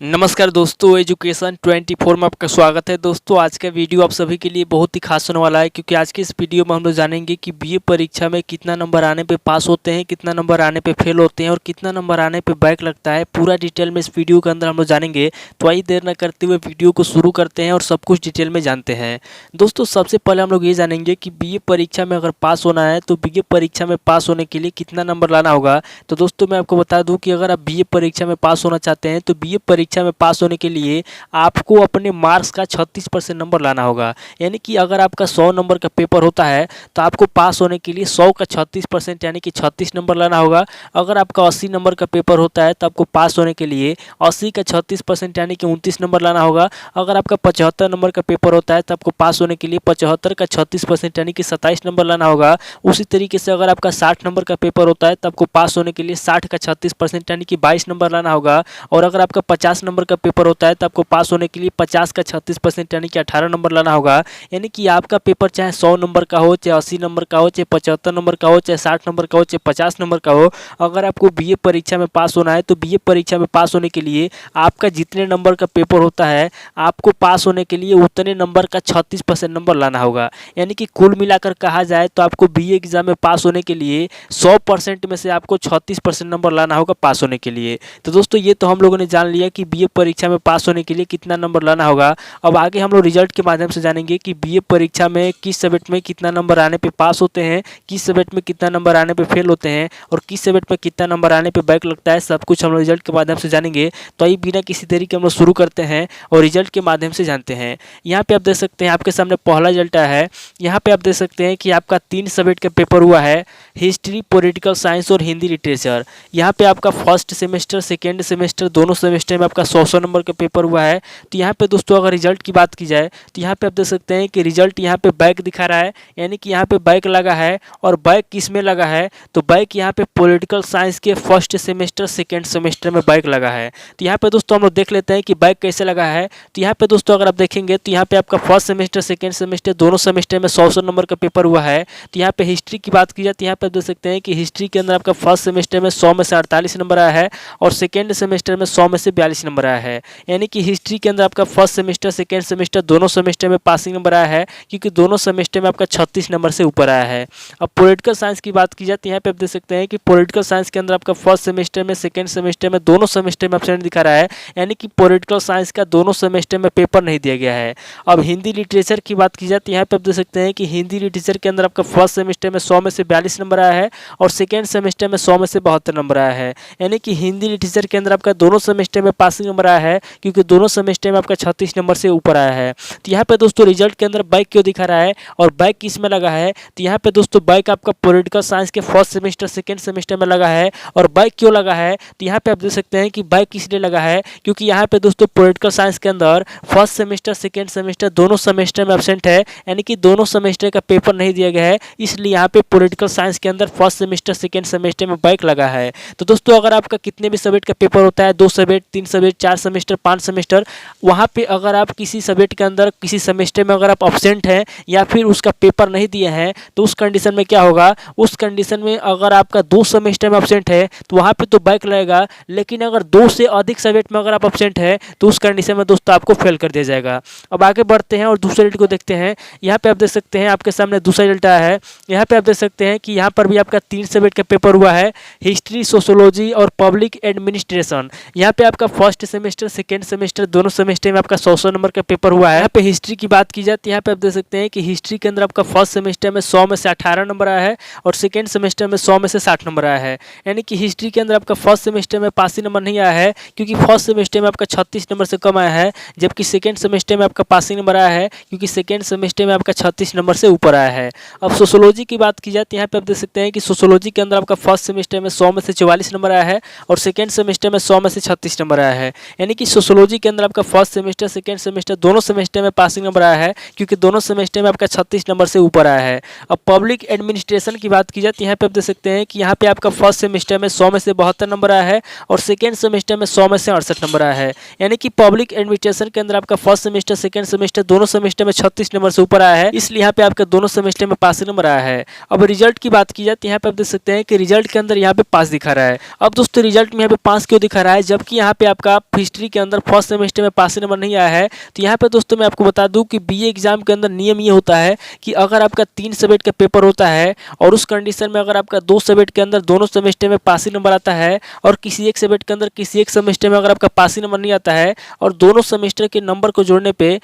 नमस्कार दोस्तों, एजुकेशन 24 में आपका स्वागत है। दोस्तों आज का वीडियो आप सभी के लिए बहुत ही खास होने वाला है, क्योंकि आज के इस वीडियो में हम लोग जानेंगे कि बीए परीक्षा में कितना नंबर आने पे पास होते हैं, कितना नंबर आने पे फेल होते हैं और कितना नंबर आने पे बैक लगता है। पूरा डिटेल में इस वीडियो के अंदर हम लोग जानेंगे। तो आइए देर न करते हुए वीडियो को शुरू करते हैं और सब कुछ डिटेल में जानते हैं। दोस्तों सबसे पहले हम लोग ये जानेंगे कि बीए परीक्षा में अगर पास होना है तो बीए परीक्षा में पास होने के लिए कितना नंबर लाना होगा। तो दोस्तों मैं आपको बता दूं कि अगर आप बीए परीक्षा में पास होना चाहते हैं तो बीए परीक्षा में पास होने के लिए आपको अपने मार्क्स का 36% नंबर लाना होगा। यानी कि अगर आपका 100 नंबर का पेपर होता है तो आपको पास होने के लिए 100 का 36% यानी कि 36 नंबर लाना होगा। अगर आपका 80 नंबर का पेपर होता है तो आपको पास होने के लिए 80 का 36% यानी कि 29 नंबर लाना होगा। अगर आपका 75 नंबर का पेपर होता है तो आपको पास होने के लिए 75 का 36% यानी कि 27 नंबर लाना होगा। उसी तरीके से अगर आपका 60 नंबर का पेपर होता है तो आपको पास होने के लिए 60 का 36% यानी कि 22 नंबर लाना होगा। और अगर आपका 50 नंबर का पेपर होता है तो आपको पास होने के लिए 50 का 36% यानी कि 18 नंबर लाना होगा। यानी कि आपका पेपर चाहे 100 नंबर का हो, चाहे 80 नंबर का हो, चाहे 75 नंबर का हो, चाहे 60 नंबर का हो, चाहे 50 नंबर का हो, अगर आपको बीए परीक्षा में पास होना है तो बीए परीक्षा में पास होने के लिए आपका जितने नंबर का पेपर होता है आपको पास होने के लिए उतने नंबर का 36% नंबर लाना होगा। यानी कि कुल मिलाकर कहा जाए तो आपको बीए एग्जाम में पास होने के लिए 100% में से आपको 36% नंबर लाना होगा पास होने के लिए। तो दोस्तों ये तो हम लोगों ने जान लिया कि बीए परीक्षा में पास होने के लिए कितना नंबर लाना होगा। अब आगे हम लोग रिजल्ट के माध्यम से जानेंगे कि बीए परीक्षा में किस सब्जेक्ट में कितना नंबर आने पे पास होते हैं, किस सब्जेक्ट में कितना नंबर आने पे फेल होते हैं और किस सब्जेक्ट में कितना नंबर आने पे बैक लगता है। सब कुछ हम लोग रिजल्ट के माध्यम से जानेंगे। तो आइए बिना किसी देरी के हम लोग शुरू करते हैं और रिजल्ट के माध्यम से जानते हैं। यहाँ पे आप देख सकते हैं आपके सामने पहला रिजल्ट आया है। यहाँ पे आप देख सकते हैं कि आपका 3 सब्जेक्ट का पेपर हुआ है, हिस्ट्री, पॉलिटिकल साइंस और हिंदी लिटरेचर। यहाँ पे आपका फर्स्ट सेमेस्टर, सेकेंड सेमेस्टर दोनों सेमेस्टर में आपका 100 नंबर का पेपर हुआ है। तो यहाँ पे दोस्तों अगर रिजल्ट की बात की जाए तो यहाँ पे आप देख सकते हैं कि रिजल्ट यहाँ पे बैक दिखा रहा है, यानी कि यहाँ पे बैक लगा है। और बैक किस में लगा है तो बैक यहाँ पे पॉलिटिकल साइंस के फर्स्ट सेमेस्टर सेकेंड सेमेस्टर में बैक लगा है। तो यहाँ पे दोस्तों हम लोग देख लेते हैं कि बैक कैसे लगा है। तो यहाँ पे दोस्तों अगर आप देखेंगे तो यहाँ पे आपका फर्स्ट सेमेस्टर सेकेंड सेमेस्टर दोनों सेमेस्टर में 100 नंबर का पेपर हुआ है। तो यहाँ पे हिस्ट्री की बात की जाए तो यहाँ पे आप देख सकते हैं कि हिस्ट्री के अंदर आपका फर्स्ट सेमेस्टर में 100 में से 48 नंबर आया है और सेकेंड सेमेस्टर में 100 में से 42 नंबर आया है। यानी कि हिस्ट्री के अंदर आपका फर्स्ट सेमेस्टर सेकेंड सेमेस्टर दोनों सेमेस्टर में पासिंग नंबर आया है, क्योंकि दोनों सेमेस्टर में आपका 36 नंबर से ऊपर आया है। अब पॉलिटिकल साइंस की बात की जाए तो यहाँ पे आप देख सकते हैं कि पॉलिटिकल साइंस के अंदर आपका फर्स्ट सेमेस्टर में सेकेंड सेमेस्टर में दोनों सेमेस्टर में एब्सेंट दिखा रहा है, यानी कि पॉलिटिकल साइंस का दोनों सेमेस्टर में पेपर नहीं दिया गया है। अब हिंदी लिटरेचर की बात की जाए तो यहाँ पे आप देख सकते हैं कि हिंदी लिटरेचर के अंदर आपका फर्स्ट सेमेस्टर में 100 में से 42 नंबर आया है और सेकेंड सेमेस्टर में 100 में से 72 नंबर आया है। यानी कि हिंदी लिटरेचर के अंदर आपका दोनों सेमेस्टर में पासिंग नंबर आया है, क्योंकि दोनों सेमेस्टर में आपका 36 नंबर से ऊपर आया है। तो यहाँ पे दोस्तों रिजल्ट के अंदर बैक क्यों दिखा रहा है और बैक किस में लगा है। तो यहाँ पे दोस्तों बैक आपका पॉलिटिकल साइंस के फर्स्ट सेमेस्टर सेकेंड सेमेस्टर में लगा है। और बैक क्यों लगा है तो यहाँ पे आप देख सकते हैं कि बैक इसलिए लगा है क्योंकि यहाँ पे दोस्तों पॉलिटिकल साइंस के अंदर फर्स्ट सेमेस्टर सेकेंड सेमेस्टर दोनों सेमेस्टर में एब्सेंट है, यानी कि दोनों सेमेस्टर का पेपर नहीं दिया गया है, इसलिए यहाँ पे पॉलिटिकल साइंस के अंदर फर्स्ट सेमेस्टर सेकेंड सेमेस्टर में बैक लगा है। तो दोस्तों अगर आपका कितने भी सब्जेक्ट का पेपर होता है, 2 सब्जेक्ट, 3 सब्जेक्ट, 4 सेमेस्टर, 5 सेमेस्टर, वहाँ पे अगर आप किसी सब्जेक्ट के अंदर किसी सेमेस्टर में अगर आप एब्सेंट हैं या फिर उसका पेपर नहीं दिए हैं तो उस कंडीशन में क्या होगा, उस कंडीशन में अगर आपका 2 सेमेस्टर में एब्सेंट है तो वहाँ पे तो बैक लगेगा, लेकिन अगर 2 से अधिक सब्जेक्ट में अगर आप एब्सेंट है तो उस कंडीशन में दोस्तों आपको फेल कर दिया जाएगा। अब आगे बढ़ते हैं और दूसरे रिजल्ट को देखते हैं। यहाँ पे आप देख सकते हैं आपके सामने दूसरा रिजल्ट आया है। यहाँ पे आप देख सकते हैं कि यहाँ पर भी आपका 3 सब्जेक्ट का पेपर हुआ है, हिस्ट्री, सोशियोलॉजी और पब्लिक एडमिनिस्ट्रेशन। यहाँ पे आपका फर्स्ट सेमेस्टर सेकेंड सेमेस्टर दोनों सेमेस्टर में आपका 100 नंबर का पेपर हुआ है। यहाँ पे हिस्ट्री की बात की जाए तो यहाँ पे आप देख सकते हैं कि हिस्ट्री के अंदर आपका फर्स्ट सेमेस्टर में 100 में से 18 नंबर आया है और सेकेंड सेमेस्टर में 100 में से 60 नंबर आया है। यानी कि हिस्ट्री के अंदर आपका फर्स्ट सेमेस्टर में पासिंग नंबर नहीं आया है, क्योंकि फर्स्ट सेमेस्टर में आपका 36 नंबर से कम आया है, जबकि सेकेंड सेमेस्टर में आपका पासिंग नंबर आया है क्योंकि सेकेंड सेमेस्टर में आपका 36 नंबर से ऊपर आया है। अब सोशियोलॉजी की बात की जाए तो यहाँ पे आप देख सकते हैं कि सोशियोलॉजी के अंदर आपका फर्स्ट सेमेस्टर में 100 में से 44 नंबर आया है और सेकेंड सेमेस्टर में 100 में से 36 नंबर आया है। यानी कि सोशियोलॉजी के अंदर आपका फर्स्ट सेमेस्टर सेकेंड सेमेस्टर दोनों सेमेस्टर में पासिंग नंबर आया है, क्योंकि दोनों सेमेस्टर में आपका 36 नंबर से ऊपर आया है। अब पब्लिक एडमिनिस्ट्रेशन की बात की जाए तो यहाँ पे आप देख सकते हैं कि यहाँ पे आपका फर्स्ट सेमेस्टर में 100 में से 72 नंबर आया है और सेकेंड सेमेस्टर में 100 में से 68 नंबर आया है। यानी कि पब्लिक एडमिनिस्ट्रेशन के अंदर आपका फर्स्ट सेमेस्टर सेकेंड सेमेस्टर दोनों सेमेस्टर में 36 नंबर से ऊपर आया है, इसलिए यहाँ पे आपका दोनों सेमेस्टर में पासिंग नंबर आया है। अब रिजल्ट की बात की जाए तो यहाँ पे आप देख सकते हैं कि रिजल्ट के अंदर यहाँ पे पास दिखा रहा है। अब दोस्तों रिजल्ट में यहाँ पे पास क्यों दिखा रहा है, जबकि यहाँ पे आपका आपका हिस्ट्री के अंदर फर्स्ट सेमेस्टर में पासिंग नंबर नहीं आया है, तो यहाँ पे दोस्तों मैं आपको बता दूं कि बीए एग्जाम के अंदर नियम ये होता है कि अगर आपका 3 सब्जेक्ट का पेपर होता है और उस कंडीशन में अगर आपका 2 सब्जेक्ट के अंदर दोनों सेमेस्टर में पासिंग नंबर आता है और किसी एक सब्जेक्ट के अंदर किसी एक सेमेस्टर में अगर आपका पासिंग नंबर नहीं आता है और दोनों सेमेस्टर के नंबर को जोड़ने पे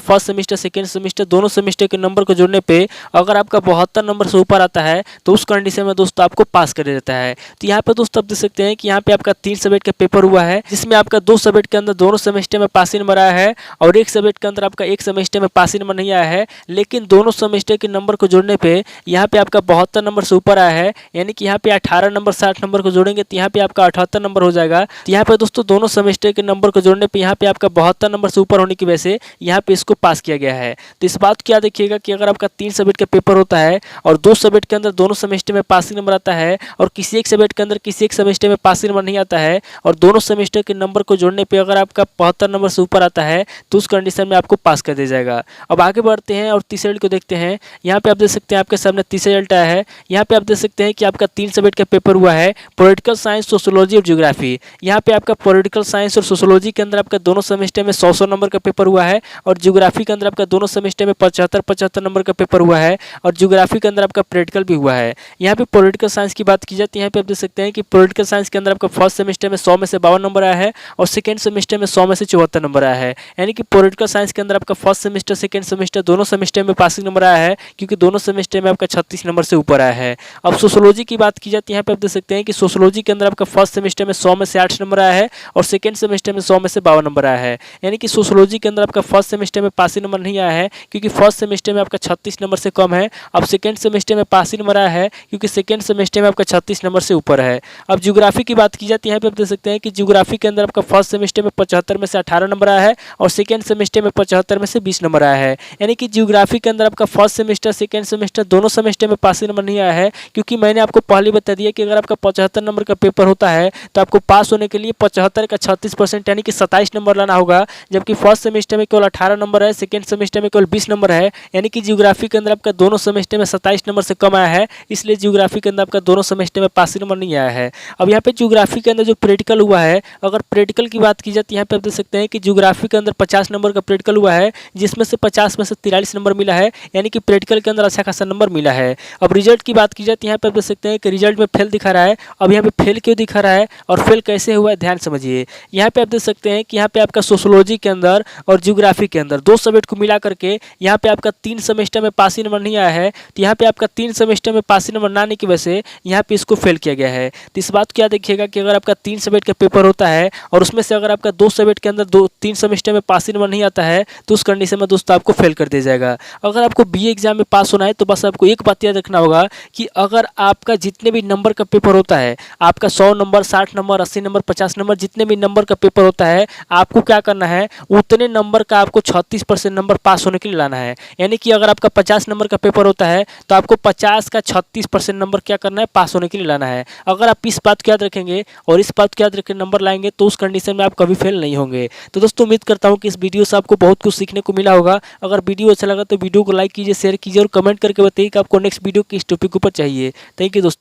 फर्स्ट सेमेस्टर सेकेंड सेमेस्टर दोनों सेमेस्टर के नंबर को जोड़ने पे अगर आपका 72 नंबर से ऊपर आता है तो उस कंडीशन में दोस्तों आपको पास कर देता है। तो यहाँ पे दोस्तों आप देख सकते हैं कि यहाँ पे आपका 3 सब्जेक्ट का पेपर हुआ है जिसमें आपका 2 सब्जेक्ट के अंदर दोनों सेमेस्टर में पासिंग नंबर आया है और एक सब्जेक्ट के अंदर आपका एक सेमेस्टर में पासिंग नंबर नहीं आया है, लेकिन दोनों सेमेस्टर के नंबर को जोड़ने पे यहाँ पे आपका 72 नंबर से ऊपर आया है, यानी कि यहाँ पे 18 नंबर 60 नंबर को जोड़ेंगे तो यहाँ पे आपका 78 नंबर हो जाएगा। तो यहाँ पे दोस्तों दोनों सेमेस्टर के नंबर को जोड़ने पे यहाँ पे आपका 72 नंबर से ऊपर होने की वजह से यहाँ पे इसको पास किया गया है। तो इस बात को याद रखिएगा कि अगर आपका 3 सब्जेक्ट का पेपर होता है और 2 सब्जेक्ट के अंदर दोनों सेमेस्टर में पासिंग नंबर आता है और किसी एक सब्जेक्ट के अंदर किसी एक सेमेस्टर में पासिंग नंबर नहीं आता है और दोनों सेमेस्टर के नंबर को जोड़ने पे अगर आपका 72 नंबर से ऊपर आता है तो उस कंडीशन में आपको पास कर दिया जाएगा। अब आगे बढ़ते हैं और तीसरे रिजल्ट को देखते हैं। यहाँ पे आप देख सकते हैं आपके सामने तीसरा रिजल्ट आया है। यहाँ पे आप देख सकते हैं कि आपका 3 सब्जेक्ट का पेपर हुआ है, पॉलिटिकल साइंस, सोशियोलॉजी और ज्योग्राफी। यहाँ पे आपका पॉलिटिकल साइंस और सोशियोलॉजी के अंदर आपका दोनों सेमेस्टर में 100 नंबर का पेपर हुआ है और ज्योग्राफी के अंदर आपका दोनों सेमेस्टर में 75 नंबर का पेपर हुआ है और ज्योग्राफी के अंदर आपका प्रैक्टिकल भी हुआ है। यहाँ पे पॉलिटिकल साइंस की बात की जाती है, यहाँ पे आप देख सकते हैं कि पॉलिटिकल साइंस के अंदर आपका फर्स्ट सेमेस्टर में 100 में से 52 नंबर आया है और सेकंड सेमेस्टर में 100 में से 74 नंबर आया है, यानी कि पॉलिटिकल साइंस के अंदर आपका फर्स्ट सेमेस्टर सेकंड सेमेस्टर दोनों सेमेस्टर में पासिंग नंबर आया है क्योंकि दोनों सेमेस्टर में आपका 36 नंबर से ऊपर आया है। अब सोशियोलॉजी की बात की जाती है, यहाँ पे आप देख सकते हैं कि सोशियोलॉजी के अंदर आपका फर्स्ट सेमेस्टर में 100 में से 8 नंबर आया है और सेकंड सेमेस्टर में 100 में से 52 नंबर आया है, यानी कि सोशियोलॉजी के अंदर आपका फर्स्ट सेमेस्टर में पासिंग नंबर नहीं आया है क्योंकि फर्स्ट सेमेस्टर में आपका 36 नंबर से कम है। अब सेकंड सेमेस्टर में पासिंग नंबर आया है क्योंकि सेकंड सेमेस्टर में आपका 36 नंबर से ऊपर है। अब ज्योग्राफी की बात की जाती है, यहाँ पे आप देख सकते हैं कि ज्योग्राफी के अंदर आपका फर्स्ट सेमेस्टर में 75 में से 18 नंबर आया है और सेकंड सेमेस्टर में 75 में से 20 नंबर आया है, यानी कि ज्योग्राफी के अंदर आपका फर्स्ट सेमेस्टर सेकंड सेमेस्टर दोनों सेमेस्टर में पासिंग नंबर नहीं आया है क्योंकि मैंने आपको पहले बता दिया कि अगर आपका 75 नंबर का पेपर होता है तो आपको पास होने के लिए 75 का 36% यानी कि 27 नंबर लाना होगा, जबकि फर्स्ट सेमेस्टर में केवल 18 नंबर है, सेकंड सेमेस्टर में केवल 20 नंबर है, यानी कि ज्योग्राफी के अंदर आपका दोनों सेमेस्टर में 27 नंबर से कम आया है, इसलिए ज्योग्राफी के अंदर आपका दोनों सेमेस्टर में पासिंग नंबर नहीं आया है। अब यहाँ पे ज्योग्राफी के अंदर जो प्रैक्टिकल हुआ है, अगर प्रैक्टिकल की बात की जाती है, यहाँ पे आप देख सकते हैं कि ज्योग्राफी के अंदर 50 नंबर का प्रैक्टिकल हुआ है जिसमें से 50 में से 43 नंबर मिला है, यानी कि प्रैक्टिकल के अंदर अच्छा खासा नंबर मिला है। अब रिजल्ट की बात की जाती है, यहाँ पे आप देख सकते हैं कि रिजल्ट में फेल दिखा रहा है। अब यहाँ पे फेल क्यों दिखा रहा है और फेल कैसे हुआ है ध्यान समझिए। यहाँ पे आप देख सकते हैं कि यहाँ पे आपका सोशियोलॉजी के अंदर और ज्योग्राफी के अंदर 2 सब्जेक्ट को मिला करके यहाँ पे आपका 3 सेमेस्टर में पासिंग नंबर नहीं आया है, तो यहाँ पे आपका 3 सेमेस्टर में पासिंग नंबर ना आने की वजह से यहाँ पे इसको फेल किया गया है। तो इस बात को याद रखिएगा कि अगर आपका 3 सब्जेक्ट का पेपर होता है और उसमें से अगर आपका 2 सब्जेक्ट के अंदर 3 सेमेस्टर में पासिंग नंबर नहीं आता है तो उस कंडीशन में दोस्तों आपको फेल कर दिया जाएगा। अगर आपको बीए एग्जाम में पास होना है तो बस आपको एक बात याद रखना होगा कि अगर आपका जितने भी नंबर का पेपर होता है, आपका 100 नंबर 60 नंबर 80 नंबर 50 नंबर जितने भी नंबर का पेपर होता है, आपको क्या करना है, उतने नंबर का आपको 36% नंबर पास होने के लिए लाना है। यानी कि अगर आपका 50 नंबर का पेपर होता है तो आपको 50 का 36% नंबर क्या करना है, पास होने के लिए लाना है। अगर आप इस बात को याद रखेंगे और इस बात को याद रख नंबर लाएंगे तो उस कंडीशन में आप कभी फेल नहीं होंगे। तो दोस्तों उम्मीद करता हूँ कि इस वीडियो से आपको बहुत कुछ सीखने को मिला होगा। अगर वीडियो अच्छा लगा तो वीडियो को लाइक कीजिए, शेयर कीजिए और कमेंट करके बताइए कि आपको नेक्स्ट वीडियो किस टॉपिक के ऊपर चाहिए। थैंक यू दोस्तों।